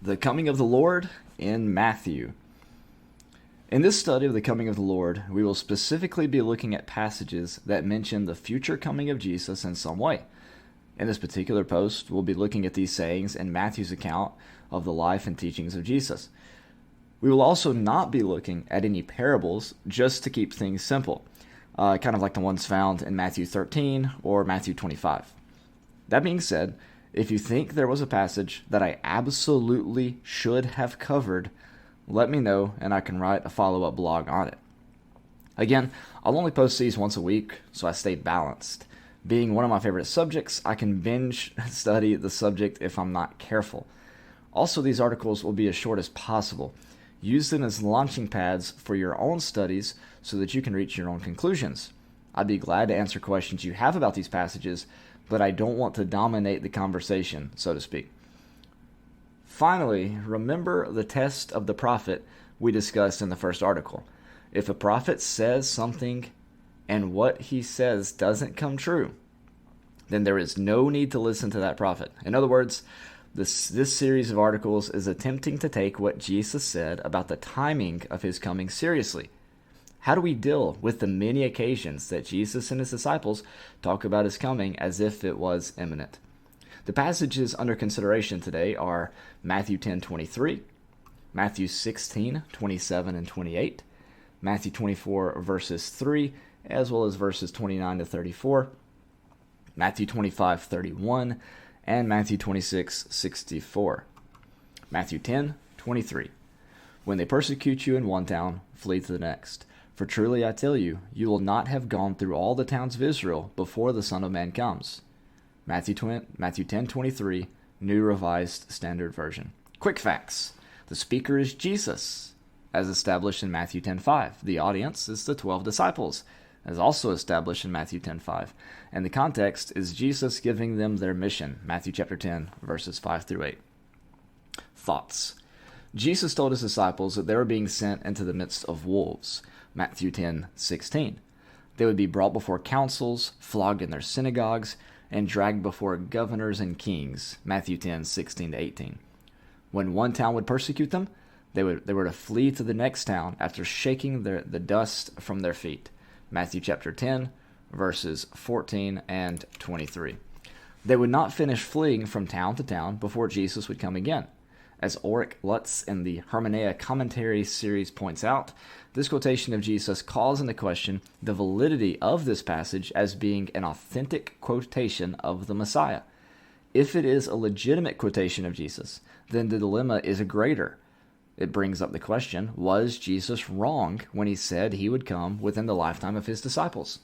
The coming of the Lord in Matthew. In this study of the coming of the Lord, we will specifically be looking at passages that mention the future coming of Jesus in some way. In this particular post, we'll be looking at these sayings in Matthew's account of the life and teachings of Jesus. We will also not be looking at any parables just to keep things simple, kind of like the ones found in Matthew 13 or Matthew 25. That being said, if you think there was a passage that I absolutely should have covered, let me know and I can write a follow-up blog on it. Again, I'll only post these once a week, so I stay balanced. Being one of my favorite subjects, I can binge study the subject if I'm not careful. Also, these articles will be as short as possible. Use them as launching pads for your own studies so that you can reach your own conclusions. I'd be glad to answer questions you have about these passages, but I don't want to dominate the conversation, so to speak. Finally, remember the test of the prophet we discussed in the first article. If a prophet says something and what he says doesn't come true, then there is no need to listen to that prophet. In other words, this series of articles is attempting to take what Jesus said about the timing of his coming seriously. How do we deal with the many occasions that Jesus and his disciples talk about his coming as if it was imminent? The passages under consideration today are Matthew 10:23, Matthew 16:27 and 28, Matthew 24 verses 3, as well as verses 29 to 34, Matthew 25:31, and Matthew 26:64. Matthew 10:23. When they persecute you in one town, flee to the next. For truly I tell you, you will not have gone through all the towns of Israel before the Son of Man comes. Matthew 10:23, New Revised Standard Version. Quick facts. The speaker is Jesus, as established in Matthew 10:5. The audience is the 12 disciples, as also established in Matthew 10:5. And the context is Jesus giving them their mission, Matthew chapter 10, verses 5 through 8. Thoughts. Jesus told his disciples that they were being sent into the midst of wolves, Matthew 10:16. They would be brought before councils, flogged in their synagogues, and dragged before governors and kings, Matthew 10:16 to 18. When one town would persecute them, they were to flee to the next town after shaking the dust from their feet, Matthew chapter 10, verses 14 and 23. They would not finish fleeing from town to town before Jesus would come again. As Ulrich Lutz in the Hermeneia Commentary series points out, this quotation of Jesus calls into question the validity of this passage as being an authentic quotation of the Messiah. If it is a legitimate quotation of Jesus, then the dilemma is greater. It brings up the question, was Jesus wrong when he said he would come within the lifetime of his disciples?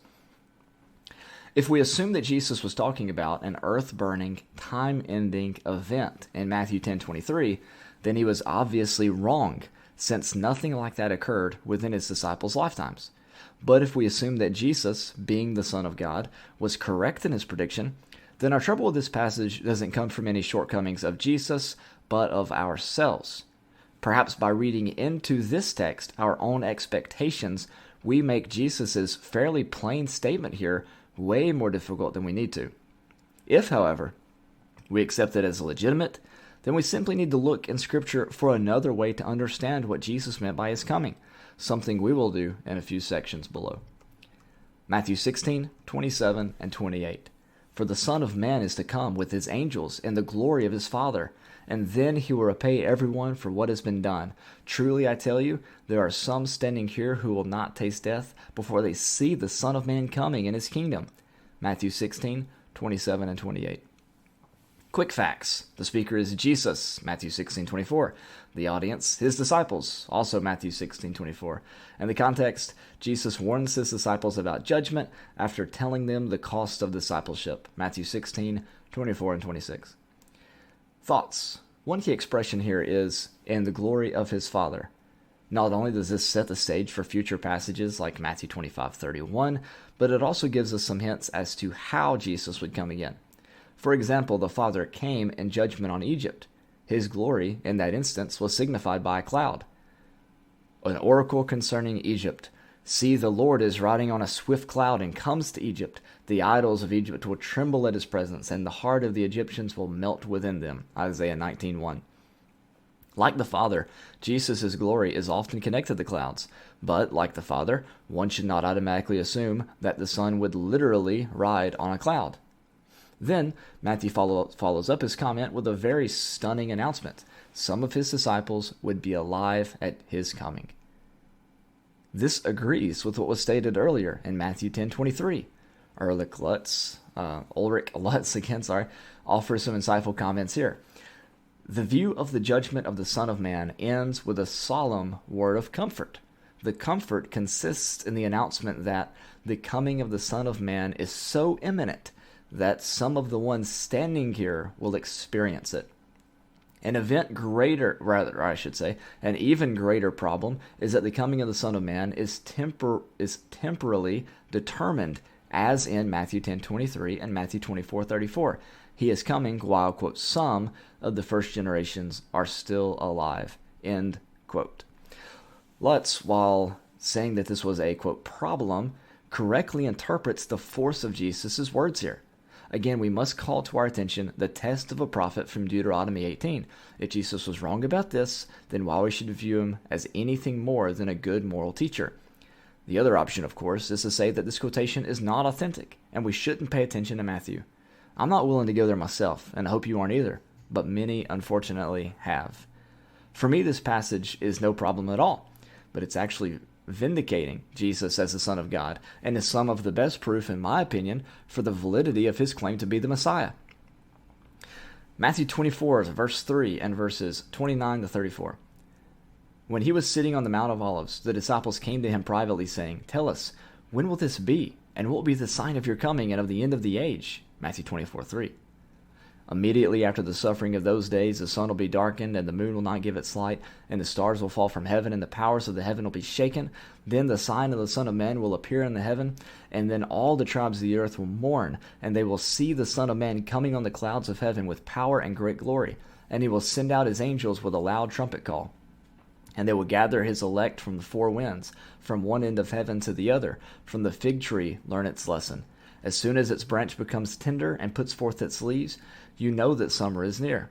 If we assume that Jesus was talking about an earth-burning, time-ending event in Matthew 10:23, then he was obviously wrong, since nothing like that occurred within his disciples' lifetimes. But if we assume that Jesus, being the Son of God, was correct in his prediction, then our trouble with this passage doesn't come from any shortcomings of Jesus, but of ourselves. Perhaps by reading into this text our own expectations, we make Jesus' fairly plain statement here way more difficult than we need to. If, however, we accept it as legitimate, then we simply need to look in Scripture for another way to understand what Jesus meant by his coming, something we will do in a few sections below. Matthew 16:27 and 28. For the Son of Man is to come with his angels in the glory of his Father, and then he will repay everyone for what has been done. Truly I tell you, there are some standing here who will not taste death before they see the Son of Man coming in his kingdom. Matthew 16:27 and 28. Quick facts. The speaker is Jesus, Matthew 16:24. The audience, his disciples, also Matthew 16:24. And the context, Jesus warns his disciples about judgment after telling them the cost of discipleship, Matthew 16:24 and 26. Thoughts. One key expression here is, in the glory of his Father. Not only does this set the stage for future passages like Matthew 25:31, but it also gives us some hints as to how Jesus would come again. For example, the Father came in judgment on Egypt. His glory, in that instance, was signified by a cloud. An oracle concerning Egypt. See, the Lord is riding on a swift cloud and comes to Egypt. The idols of Egypt will tremble at his presence, and the heart of the Egyptians will melt within them. Isaiah 19:1. Like the Father, Jesus' glory is often connected to the clouds, but like the Father, one should not automatically assume that the Son would literally ride on a cloud. Then, Matthew follows up his comment with a very stunning announcement. Some of his disciples would be alive at his coming. This agrees with what was stated earlier in Matthew 10:23. Ulrich Lutz offers some insightful comments here. The view of the judgment of the Son of Man ends with a solemn word of comfort. The comfort consists in the announcement that the coming of the Son of Man is so imminent that some of the ones standing here will experience it. An even greater problem is that the coming of the Son of Man is temporally determined, as in Matthew 10:23 and Matthew 24:34. He is coming while, quote, some of the first generations are still alive, end quote. Lutz, while saying that this was a, quote, problem, correctly interprets the force of Jesus' words here. Again, we must call to our attention the test of a prophet from Deuteronomy 18. If Jesus was wrong about this, then why we should view him as anything more than a good moral teacher. The other option, of course, is to say that this quotation is not authentic, and we shouldn't pay attention to Matthew. I'm not willing to go there myself, and I hope you aren't either, but many, unfortunately, have. For me, this passage is no problem at all, but it's actually vindicating Jesus as the Son of God, and is some of the best proof, in my opinion, for the validity of his claim to be the Messiah. Matthew 24, verse 3 and verses 29 to 34. When he was sitting on the Mount of Olives, the disciples came to him privately, saying, "Tell us, when will this be? And what will be the sign of your coming and of the end of the age?" Matthew 24:3. Immediately after the suffering of those days, the sun will be darkened, and the moon will not give its light, and the stars will fall from heaven, and the powers of the heaven will be shaken. Then the sign of the Son of Man will appear in the heaven, and then all the tribes of the earth will mourn, and they will see the Son of Man coming on the clouds of heaven with power and great glory. And he will send out his angels with a loud trumpet call. And they will gather his elect from the four winds, from one end of heaven to the other. From the fig tree learn its lesson. As soon as its branch becomes tender and puts forth its leaves, you know that summer is near.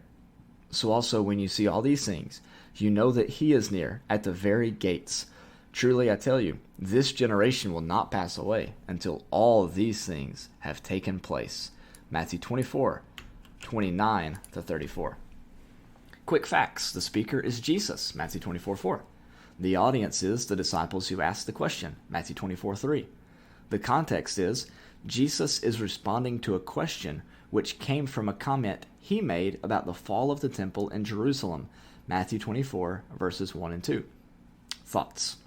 So also when you see all these things, you know that he is near, at the very gates. Truly I tell you, this generation will not pass away until all these things have taken place. Matthew 24:29 to 34. Quick facts. The speaker is Jesus, Matthew 24:4. The audience is the disciples who asked the question, Matthew 24:3. The context is Jesus is responding to a question which came from a comment he made about the fall of the temple in Jerusalem, Matthew 24, verses 1 and 2. Thoughts.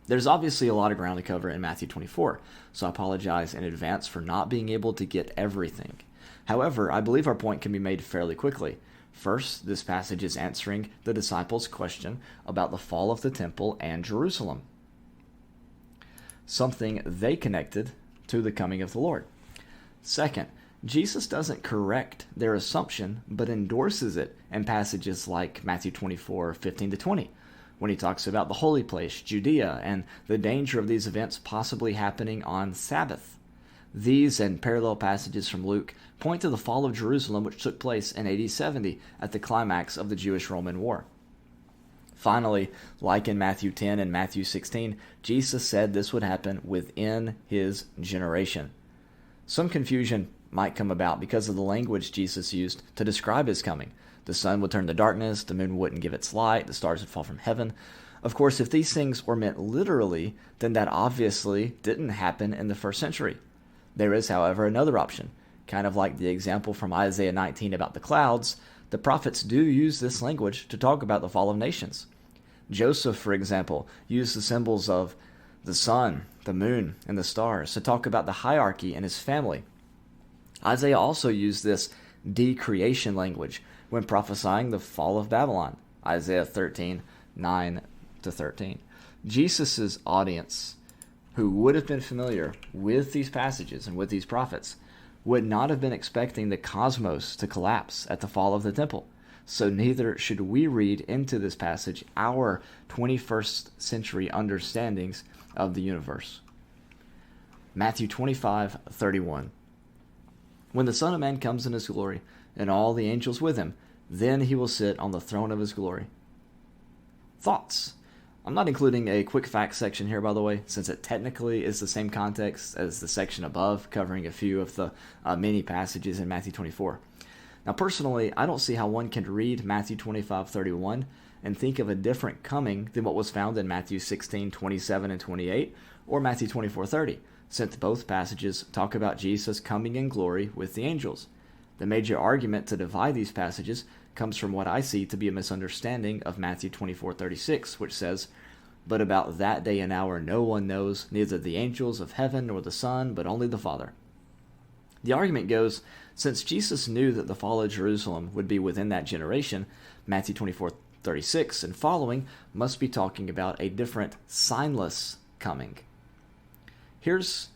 There's obviously a lot of ground to cover in Matthew 24, so I apologize in advance for not being able to get everything. However, I believe our point can be made fairly quickly. First, this passage is answering the disciples' question about the fall of the temple and Jerusalem, something they connected to the coming of the Lord. Second, Jesus doesn't correct their assumption, but endorses it in passages like Matthew 24:15 to 20, when he talks about the holy place, Judea, and the danger of these events possibly happening on Sabbath. These and parallel passages from Luke point to the fall of Jerusalem, which took place in AD 70 at the climax of the Jewish-Roman War. Finally, like in Matthew 10 and Matthew 16, Jesus said this would happen within his generation. Some confusion might come about because of the language Jesus used to describe his coming. The sun would turn to darkness, the moon wouldn't give its light, the stars would fall from heaven. Of course, if these things were meant literally, then that obviously didn't happen in the first century. There is, however, another option. Kind of like the example from Isaiah 19 about the clouds, the prophets do use this language to talk about the fall of nations. Joseph, for example, used the symbols of the sun, the moon, and the stars to talk about the hierarchy in his family. Isaiah also used this decreation language when prophesying the fall of Babylon, Isaiah 13:9 to 13. Jesus' audience, who would have been familiar with these passages and with these prophets, would not have been expecting the cosmos to collapse at the fall of the temple. So neither should we read into this passage our 21st century understandings of the universe. Matthew 25:31. When the Son of Man comes in his glory, and all the angels with him, then he will sit on the throne of his glory. Thoughts? I'm not including a quick facts section here, by the way, since it technically is the same context as the section above, covering a few of the many passages in Matthew 24. Now, personally, I don't see how one can read Matthew 25:31 and think of a different coming than what was found in Matthew 16:27 and 28, or Matthew 24:30, since both passages talk about Jesus coming in glory with the angels. The major argument to divide these passages comes from what I see to be a misunderstanding of Matthew 24:36, which says, "But about that day and hour no one knows, neither the angels of heaven nor the Son, but only the Father." The argument goes, since Jesus knew that the fall of Jerusalem would be within that generation, Matthew 24:36 and following must be talking about a different signless coming. Here's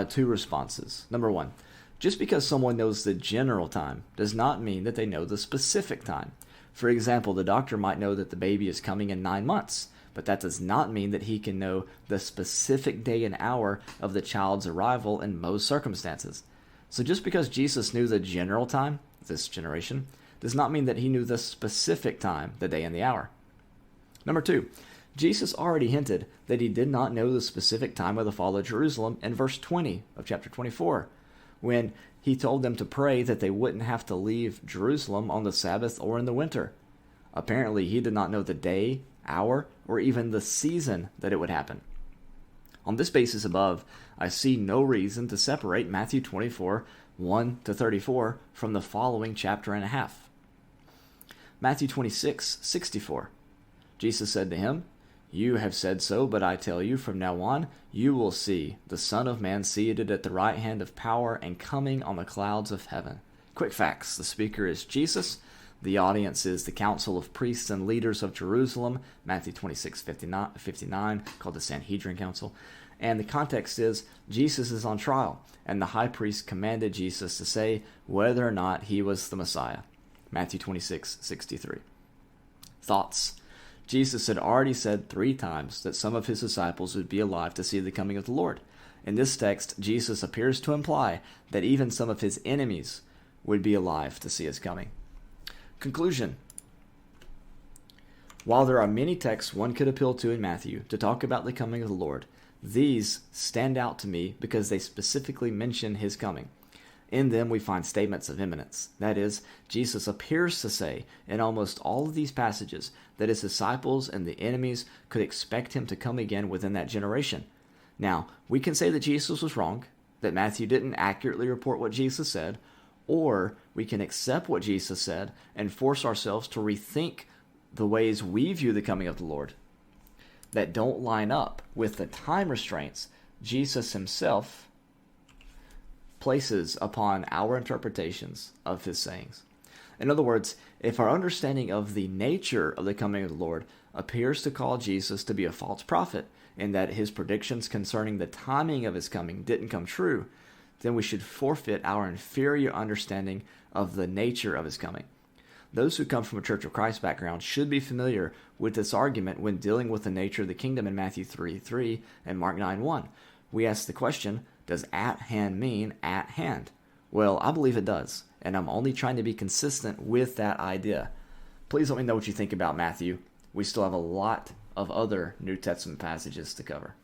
two responses. Number one, just because someone knows the general time does not mean that they know the specific time. For example, the doctor might know that the baby is coming in 9 months, but that does not mean that he can know the specific day and hour of the child's arrival in most circumstances. So just because Jesus knew the general time, this generation, does not mean that he knew the specific time, the day and the hour. Number two, Jesus already hinted that he did not know the specific time of the fall of Jerusalem in verse 20 of chapter 24, when he told them to pray that they wouldn't have to leave Jerusalem on the Sabbath or in the winter. Apparently, he did not know the day, hour, or even the season that it would happen. On this basis above, I see no reason to separate Matthew 24, 1 to 34 from the following chapter and a half. Matthew 26:64. Jesus said to him, "You have said so, but I tell you, from now on, you will see the Son of Man seated at the right hand of power and coming on the clouds of heaven." Quick facts. The speaker is Jesus. The audience is the council of priests and leaders of Jerusalem, Matthew 26:59, called the Sanhedrin Council. And the context is Jesus is on trial, and the high priest commanded Jesus to say whether or not he was the Messiah, Matthew 26:63. Thoughts? Jesus had already said 3 times that some of his disciples would be alive to see the coming of the Lord. In this text, Jesus appears to imply that even some of his enemies would be alive to see his coming. Conclusion. While there are many texts one could appeal to in Matthew to talk about the coming of the Lord, these stand out to me because they specifically mention his coming. In them we find statements of imminence. That is, Jesus appears to say in almost all of these passages that his disciples and the enemies could expect him to come again within that generation. Now, we can say that Jesus was wrong, that Matthew didn't accurately report what Jesus said, or we can accept what Jesus said and force ourselves to rethink the ways we view the coming of the Lord that don't line up with the time restraints Jesus himself places upon our interpretations of his sayings. In other words, if our understanding of the nature of the coming of the Lord appears to call Jesus to be a false prophet, and that his predictions concerning the timing of his coming didn't come true, then we should forfeit our inferior understanding of the nature of his coming. Those who come from a Church of Christ background should be familiar with this argument when dealing with the nature of the kingdom in Matthew 3:3 and Mark 9:1. We ask the question, does at hand mean at hand? Well, I believe it does, and I'm only trying to be consistent with that idea. Please let me know what you think about Matthew. We still have a lot of other New Testament passages to cover.